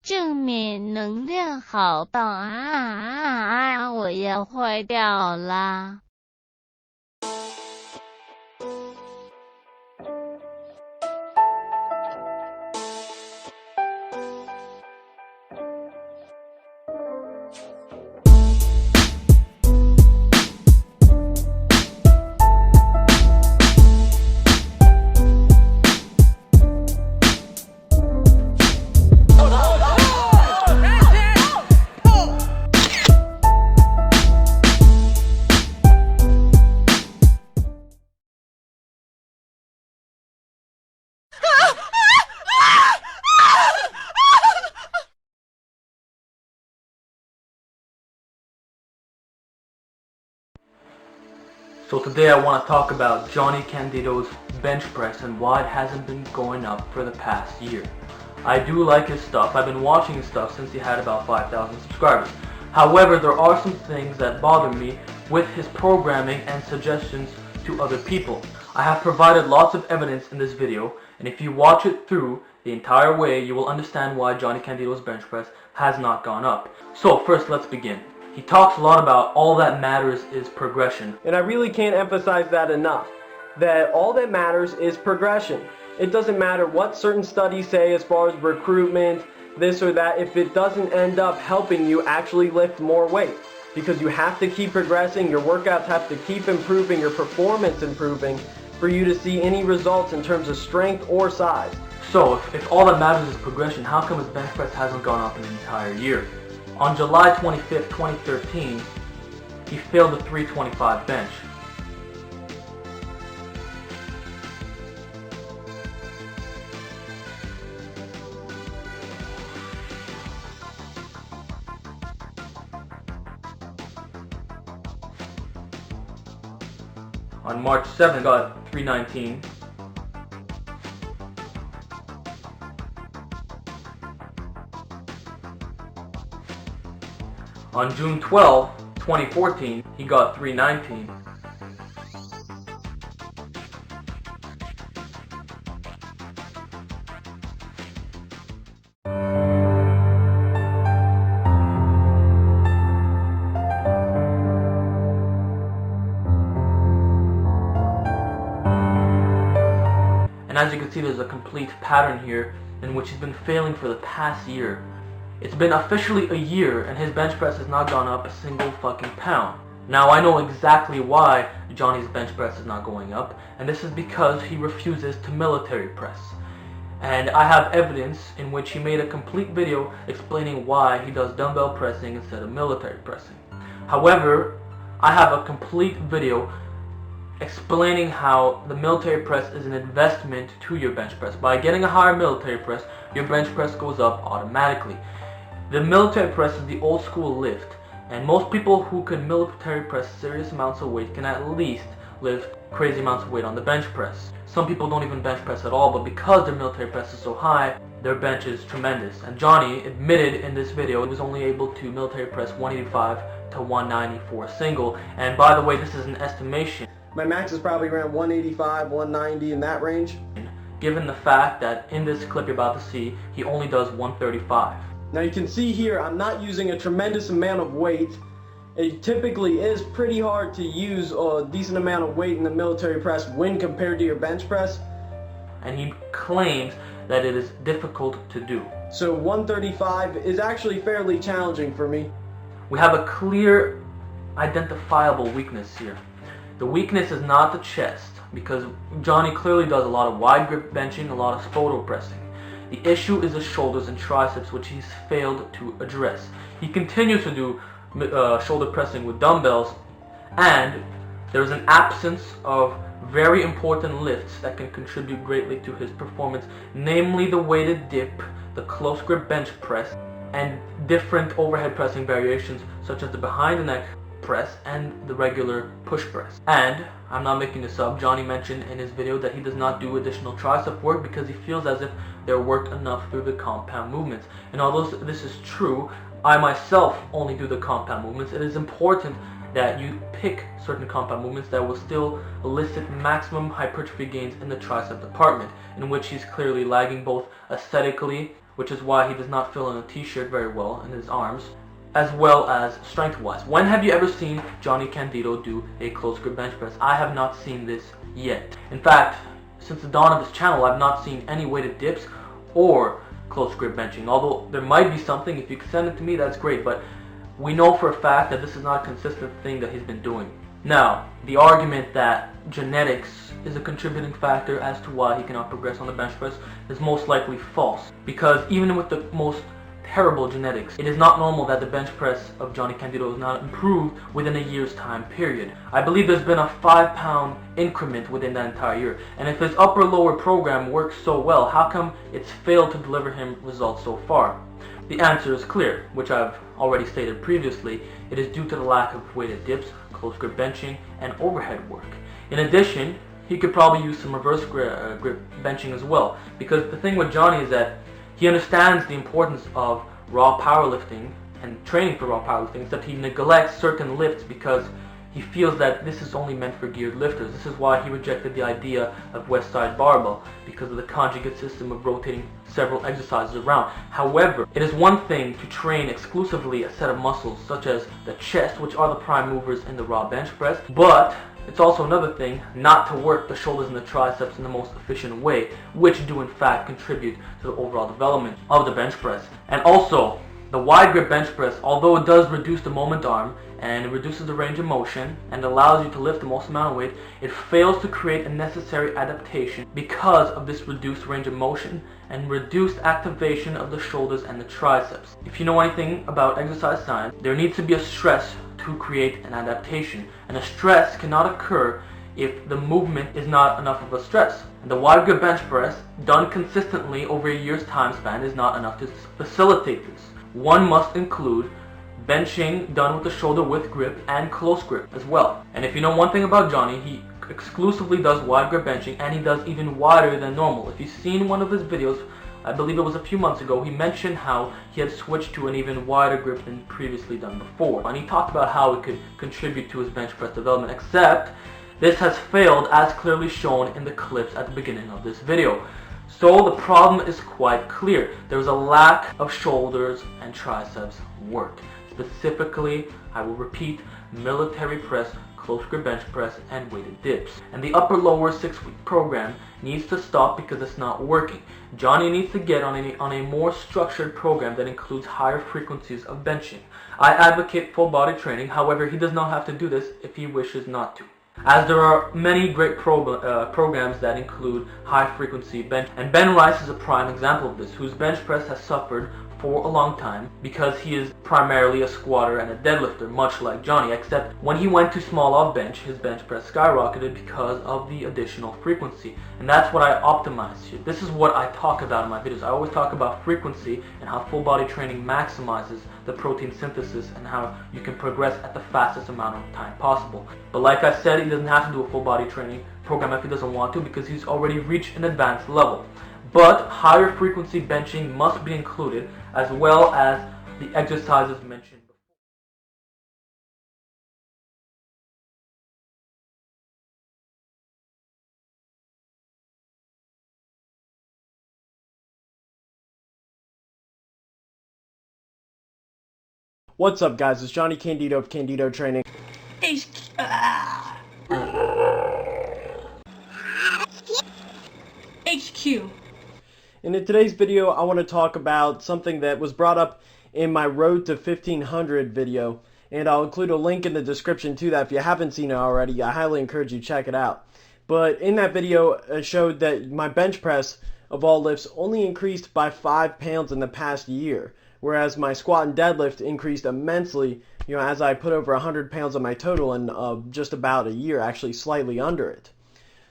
正面能量好棒啊！我要坏掉啦！So today I want to talk about Jonnie Candito's bench press and why it hasn't been going up for the past year. I do like his stuff. I've been watching his stuff since he had about 5,000 subscribers. However, there are some things that bother me with his programming and suggestions to other people. I have provided lots of evidence in this video, and if you watch it through the entire way, you will understand why Jonnie Candito's bench press has not gone up. So first, let's begin. He talks a lot about all that matters is progression. And I really can't emphasize that enough. That all that matters is progression. It doesn't matter what certain studies say as far as recruitment, this or that, if it doesn't end up helping you actually lift more weight. Because you have to keep progressing, your workouts have to keep improving, your performance improving for you to see any results in terms of strength or size. So, if all that matters is progression, how come his bench press hasn't gone up in an entire year? On July 25th, 2013, he failed the 325 bench. On March 7th, he got 319. On June 12, 2014, he got 319. And as you can see, there's a complete pattern here in which he's been failing for the past year. It's been officially a year and his bench press has not gone up a single fucking pound. Now I know exactly why Jonnie's bench press is not going up, and this is because he refuses to military press. And I have evidence in which he made a complete video explaining why he does dumbbell pressing instead of military pressing. However, I have a complete video explaining how the military press is an investment to your bench press. By getting a higher military press, your bench press goes up automatically. The military press is the old school lift, and most people who can military press serious amounts of weight can at least lift crazy amounts of weight on the bench press. Some people don't even bench press at all, but because their military press is so high, their bench is tremendous. And Jonnie admitted in this video he was only able to military press 185 to 190 for a single. And by the way, this is an estimation. My max is probably around 185, 190 in that range. Given the fact that in this clip you're about to see, he only does 135. Now you can see here I'm not using a tremendous amount of weight. It typically is pretty hard to use a decent amount of weight in the military press when compared to your bench press. And he claims that it is difficult to do. So 135 is actually fairly challenging for me. We have a clear, identifiable weakness here. The weakness is not the chest, because Jonnie clearly does a lot of wide grip benching, a lot of photo pressing. The issue is the shoulders and triceps, which he's failed to address. He continues to do shoulder pressing with dumbbells, and there's an absence of very important lifts that can contribute greatly to his performance, namely the weighted dip, the close grip bench press, and different overhead pressing variations such as the behind the neck press and the regular push press. And I'm not making this up, Jonnie mentioned in his video that he does not do additional tricep work because he feels as if they're worked enough through the compound movements. And although this is true, I myself only do the compound movements. It is important that you pick certain compound movements that will still elicit maximum hypertrophy gains in the tricep department, in which he's clearly lagging both aesthetically which is why he does not fill in a t-shirt very well in his arms, as well as strength-wise. When have you ever seen Jonnie Candito do a close grip bench press? I have not seen this yet. In fact, since the dawn of his channel, I've not seen any weighted dips or close grip benching. Although there might be something, if you can send it to me, that's great, but we know for a fact that this is not a consistent thing that he's been doing. Now, the argument that genetics is a contributing factor as to why he cannot progress on the bench press is most likely false, because even with the most terrible genetics, it is not normal that the bench press of Jonnie Candito is not improved within a year's time period. I believe there's been a 5-pound increment within that entire year, and if his upper-lower program works so well, how come it's failed to deliver him results so far? The answer is clear, which I've already stated previously. It is due to the lack of weighted dips, close grip benching, and overhead work. In addition, he could probably use some reverse grip benching as well, because the thing with Jonnie is that he understands the importance of raw powerlifting and training for raw powerlifting, except he neglects certain lifts because he feels that this is only meant for geared lifters. This is why he rejected the idea of West Side Barbell, because of the conjugate system of rotating several exercises around. However, it is one thing to train exclusively a set of muscles such as the chest, which are the prime movers in the raw bench press, but it's also another thing not to work the shoulders and the triceps in the most efficient way, which do in fact contribute to the overall development of the bench press. And also, the wide grip bench press, although it does reduce the moment arm and it reduces the range of motion and allows you to lift the most amount of weight, it fails to create a necessary adaptation because of this reduced range of motion and reduced activation of the shoulders and the triceps. If you know anything about exercise science, there needs to be a stress to create an adaptation, and a stress cannot occur if the movement is not enough of a stress. And the wide grip bench press done consistently over a year's time span is not enough to facilitate this. One must include benching done with the shoulder width grip and close grip as well. And if you know one thing about Jonnie, he exclusively does wide grip benching, and he does even wider than normal. If you've seen one of his videos, I believe it was a few months ago, he mentioned how he had switched to an even wider grip than previously done before. And he talked about how it could contribute to his bench press development, except this has failed as clearly shown in the clips at the beginning of this video. So the problem is quite clear. There's a lack of shoulders and triceps work. Specifically, I will repeat, military press, close grip bench press, and weighted dips. And the upper-lower 6-week program needs to stop because it's not working. Jonnie needs to get on a more structured program that includes higher frequencies of benching. I advocate full body training, however, he does not have to do this if he wishes not to, as there are many great programs that include high frequency bench, and Ben Rice is a prime example of this, whose bench press has suffered for a long time because he is primarily a squatter and a deadlifter, much like Jonnie, except when he went to small off bench, his bench press skyrocketed because of the additional frequency, and that's what I optimized here. This is what I talk about in my videos. I always talk about frequency and how full body training maximizes the protein synthesis and how you can progress at the fastest amount of time possible. But like I said, he doesn't have to do a full body training program if he doesn't want to, because he's already reached an advanced level. But higher frequency benching must be included, as well as the exercises mentioned before. What's up, guys? It's Jonnie Candito of Candito Training. HQ. And in today's video, I want to talk about something that was brought up in my Road to 1500 video, and I'll include a link in the description to that. If you haven't seen it already, I highly encourage you to check it out. But in that video, it showed that my bench press of all lifts only increased by 5 pounds in the past year, whereas my squat and deadlift increased immensely, as I put over 100 pounds on my total in just about a year, actually slightly under it.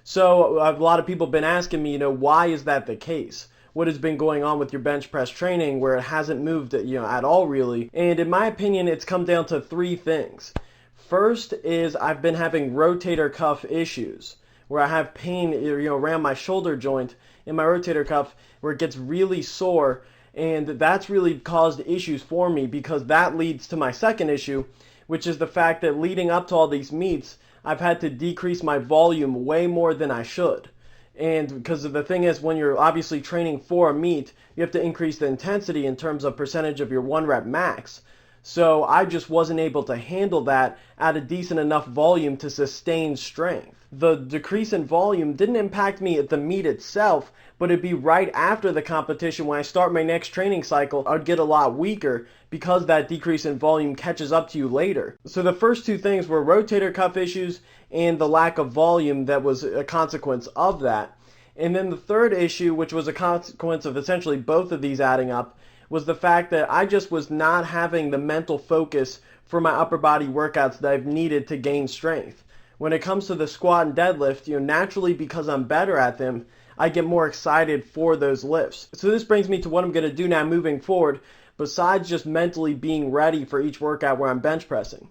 So a lot of people have been asking me, why is that the case? What has been going on with your bench press training where it hasn't moved, at all really? And in my opinion, it's come down to 3 things. First is I've been having rotator cuff issues, where I have pain, around my shoulder joint in my rotator cuff, where it gets really sore, and that's really caused issues for me, because that leads to my second issue, which is the fact that leading up to all these meets, I've had to decrease my volume way more than I should. And because the thing is, when you're obviously training for a meet, you have to increase the intensity in terms of percentage of your 1 rep max. So I just wasn't able to handle that at a decent enough volume to sustain strength. The decrease in volume didn't impact me at the meet itself, but it'd be right after the competition when I start my next training cycle, I'd get a lot weaker because that decrease in volume catches up to you later. So the first two things were rotator cuff issues and the lack of volume that was a consequence of that. And then the third issue, which was a consequence of essentially both of these adding up, was the fact that I just was not having the mental focus for my upper body workouts that I've needed to gain strength. When it comes to the squat and deadlift, naturally because I'm better at them, I get more excited for those lifts. So this brings me to what I'm going to do now moving forward, besides just mentally being ready for each workout where I'm bench pressing.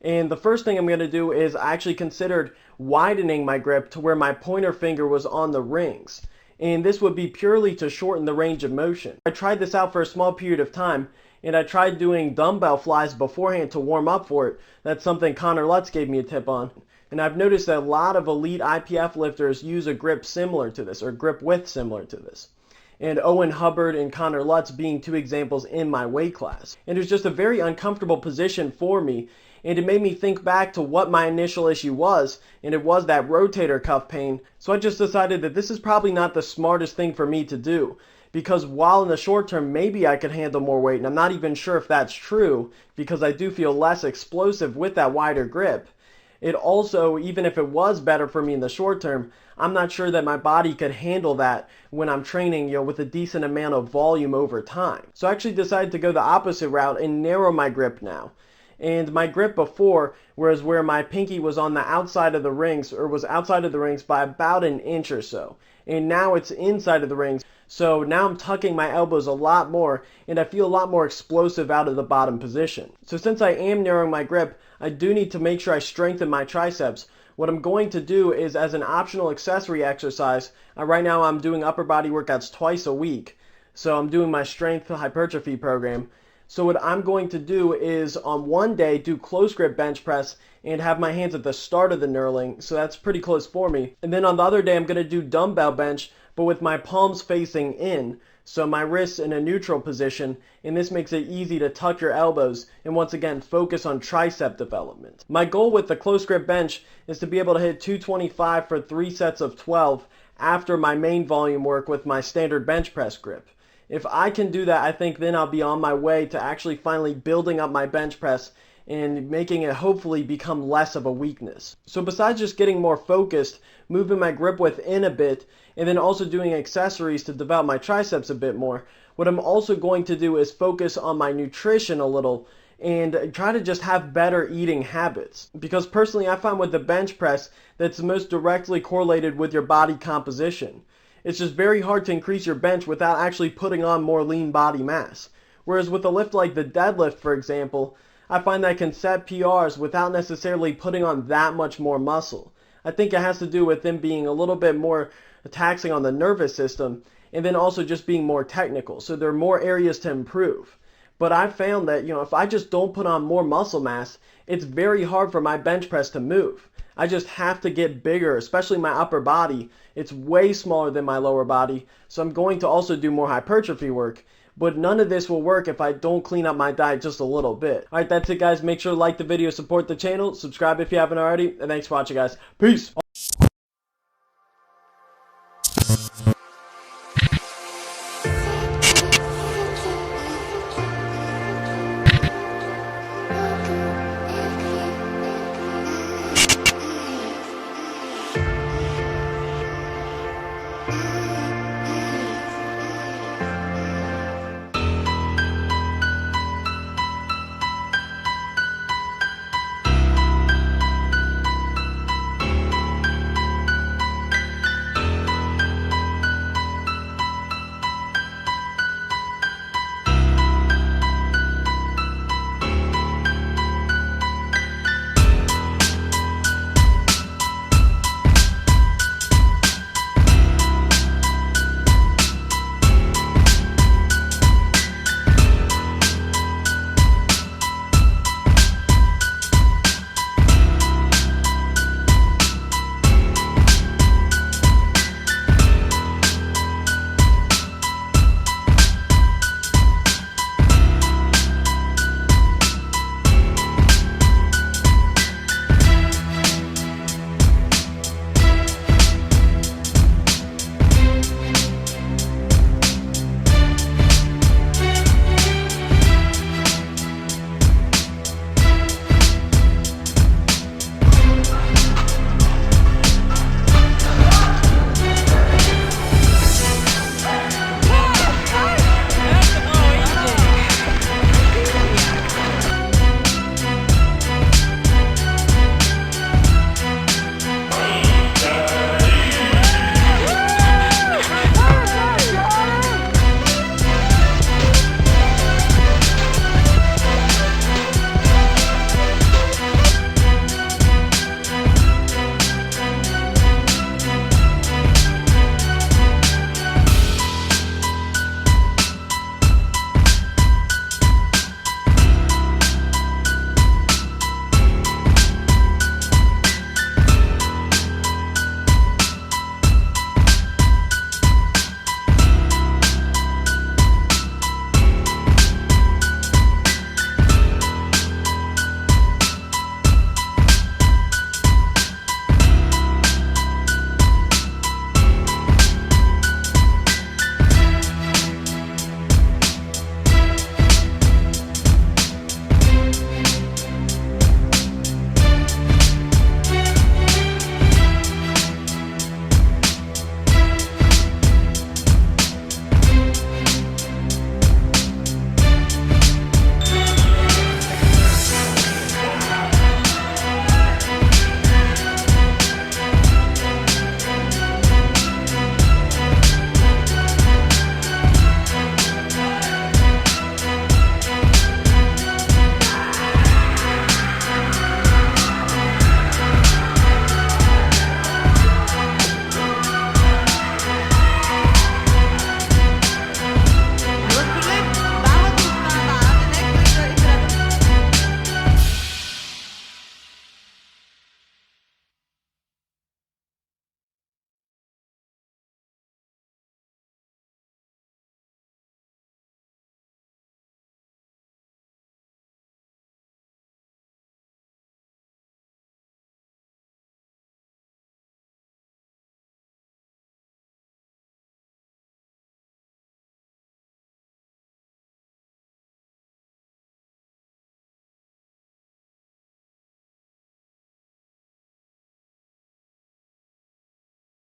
And the first thing I'm going to do is I actually considered widening my grip to where my pointer finger was on the rings. And this would be purely to shorten the range of motion. I tried this out for a small period of time, and I tried doing dumbbell flies beforehand to warm up for it. That's something Connor Lutz gave me a tip on. And I've noticed that a lot of elite IPF lifters use a grip similar to this, or grip width similar to this. And Owen Hubbard and Connor Lutz being two examples in my weight class. And it was just a very uncomfortable position for me, and it made me think back to what my initial issue was, and it was that rotator cuff pain. So I just decided that this is probably not the smartest thing for me to do, because while in the short term maybe I could handle more weight, and I'm not even sure if that's true, because I do feel less explosive with that wider grip, it also, even if it was better for me in the short term, I'm not sure that my body could handle that when I'm training, with a decent amount of volume over time. So I actually decided to go the opposite route and narrow my grip now. And my grip before, whereas where my pinky was on the outside of the rings, or was outside of the rings by about an inch or so. And now it's inside of the rings. So now I'm tucking my elbows a lot more, and I feel a lot more explosive out of the bottom position. So since I am narrowing my grip, I do need to make sure I strengthen my triceps. What I'm going to do is, as an optional accessory exercise, right now I'm doing upper body workouts twice a week. So I'm doing my strength hypertrophy program. So what I'm going to do is on one day do close grip bench press and have my hands at the start of the knurling, so that's pretty close for me. And then on the other day I'm going to do dumbbell bench, but with my palms facing in, so my wrists in a neutral position, and this makes it easy to tuck your elbows and once again focus on tricep development. My goal with the close grip bench is to be able to hit 225 for 3 sets of 12 after my main volume work with my standard bench press grip. If I can do that, I think then I'll be on my way to actually finally building up my bench press and making it hopefully become less of a weakness. So besides just getting more focused, moving my grip width in a bit, and then also doing accessories to develop my triceps a bit more, what I'm also going to do is focus on my nutrition a little and try to just have better eating habits. Because personally I find with the bench press that's the most directly correlated with your body composition. It's just very hard to increase your bench without actually putting on more lean body mass. Whereas with a lift like the deadlift, for example, I find that I can set PRs without necessarily putting on that much more muscle. I think it has to do with them being a little bit more taxing on the nervous system, and then also just being more technical. So there are more areas to improve. But I've found that, if I just don't put on more muscle mass, it's very hard for my bench press to move. I just have to get bigger, especially my upper body. It's way smaller than my lower body, so I'm going to also do more hypertrophy work. But none of this will work if I don't clean up my diet just a little bit. Alright, that's it guys. Make sure to like the video, support the channel, subscribe if you haven't already, and thanks for watching guys. Peace!